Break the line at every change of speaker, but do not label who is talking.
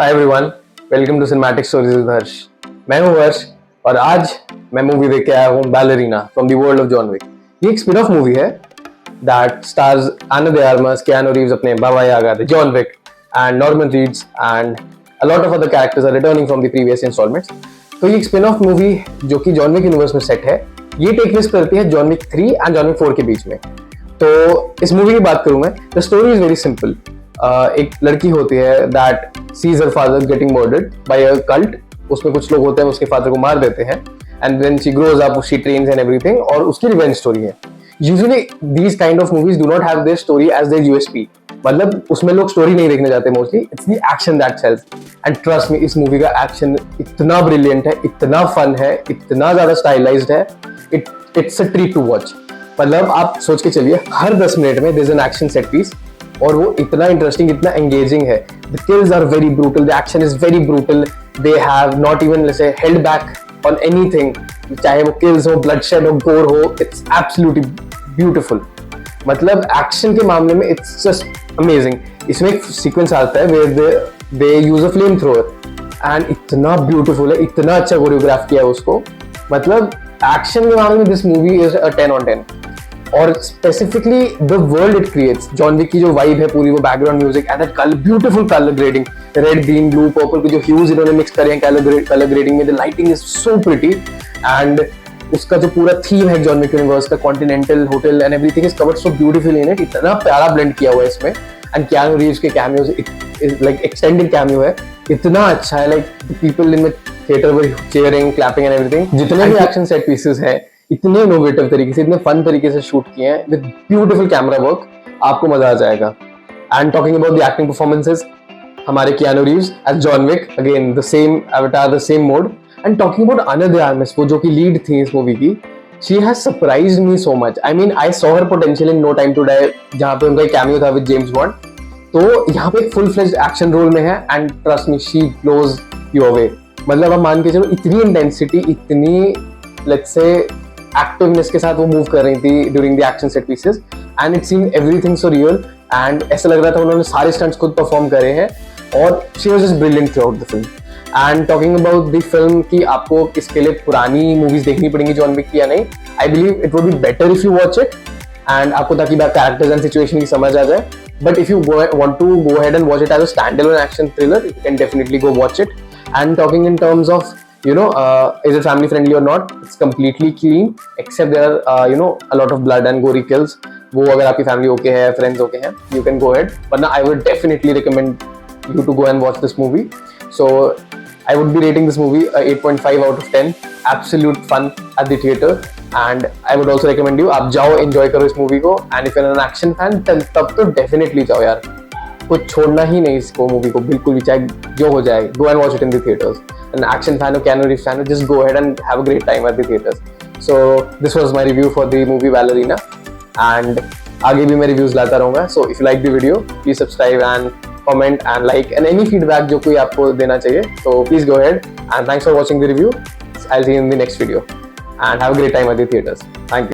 Hi everyone, welcome to cinematic stories with Harsh. मैं हूं हर्ष और आज मैं मूवी देख के आया हूं ballerina from the world of John Wick. ये एक स्पिन ऑफ मूवी है that stars Ana de Armas, Keanu Reeves अपने बाबा यागा थे, John Wick and Norman Reedus and a lot of other characters are returning from the previous installments. तो ये एक spin off movie जो कि John Wick universe में set है, ये टेक प्लेस करती है John Wick 3 and John Wick 4 के बीच में। तो इस मूवी की बात करूं मैं, the story is very simple. एक लड़की होती है that seize her father getting murdered by a cult. उसमें कुछ लोग होते हैं उसके फादर को मार देते हैं and then she grows up, she trains and everything, और उसकी रिवेंज स्टोरी है। Usually these kind of movies do not have their story as their USP, मतलब उसमें लोग स्टोरी नहीं देखने जाते mostly, it's the action that sells. And trust me, इस मूवी का एक्शन इतना ब्रिलियंट है, इतना फन है, इतना ज्यादा स्टाइलाइज्ड है, it's a treat to watch. मतलब आप सोच के चलिए, हर 10 मिनट में there is an action set piece और वो इतना इंटरेस्टिंग, इतना एंगेजिंग है। The kills are very brutal, the action is very brutal, they have not even let's say held back on anything, चाहे वो किल्स हो, ब्लडशेड हो, गोर हो, इट्स एब्सोल्युटली ब्यूटीफुल। मतलब एक्शन के मामले में इट्स जस्ट अमेजिंग। इसमें एक सीक्वेंस आता है where they use a flamethrower and इतना ब्यूटीफुल है, इतना अच्छा कोरियोग्राफ किया है उसको। मतलब एक्शन के मामले में this movie is a 10 on 10। और specifically the world it creates, John Wick की जो वाइब है पूरी, वो background music and that colour, beautiful colour grading, red, green, blue, purple के जो ह्यूज इन्होंने मिक्स करे हैं कलर ग्रेडिंग में, the lighting is so pretty. And उसका जो पूरा थीम है जॉन विक यूनिवर्स का, Continental hotel and everything is covered so beautifully in it. इतना प्यारा ब्लेंड किया हुआ है इसमें। एंड Keanu Reeves के कैमियोज, लाइक एक्सटेंडेड कैमियो है, इतना अच्छा है। Like people in the theatre were cheering, clapping and everything. जितने भी एक्शन सेट पीसेस हैं इतने इनोवेटिव तरीके से, इतने फन तरीके से शूट किए हैं विद ब्यूटीफुल कैमरा वर्क, आपको मजा आ जाएगा। And talking about the acting performances, हमारे Keanu Reeves as John Wick, again the same avatar, the same mode. And talking about Ana de Armas, वो जो कि लीड थी इस मूवी की, she has surprised me so much. I mean I saw her potential in No Time to Die, जहां पे उनका एक कैमियो था विद जेम्स बॉन्ड, तो यहाँ पे एक फुल फ्लेज्ड एक्शन रोल में है and trust me, she blows you away. मतलब आप मान के चलो, इतनी इंटेंसिटी, इतनी लेट्स से एक्टिवनेस के साथ वो मूव कर रही थी during the action set pieces and it seemed everything so real. And ऐसा लग रहा था उन्होंने सारे स्टंट्स खुद परफॉर्म करे हैं और she was just brilliant through out the film. And talking about the film कि आपको इसके लिए पुरानी मूवीज देखनी पड़ेंगी जॉन विक की या नहीं, I believe it would be better if you watch it and आपको ताकि कैरेक्टर्स एंड सिचुएशन की समझ आ जाए। But if you want to go ahead and watch it as a standalone action thriller, you can definitely go watch it. And talking in terms of, is it family friendly or not, it's completely clean, except there are, a lot of blood and gory kills. वो अगर आपकी family okay है, friends okay हैं, you can go ahead. But I would definitely recommend you to go and watch this movie. So I would be rating this movie a 8.5 out of 10. Absolute fun at the theater. And I would also recommend you, आप जाओ, enjoy करो इस movie को। And if you're an action fan, तब तो definitely जाओ यार, कुछ छोड़ना ही नहीं इसको, मूवी को बिल्कुल भी, चाहे जो हो जाए। Go and watch it in the theaters. An action fan or Keanu Reeves fan, just go ahead and have a great time at the theaters. So this was my review for the movie Ballerina, and आगे भी मैं reviews लाता रहूँगा। So if you like the video, please subscribe and comment and like, and any feedback जो कोई आपको देना चाहिए, so please go ahead. And thanks for watching the review. I'll see you in the next video. And have a great time at the theaters. Thank you.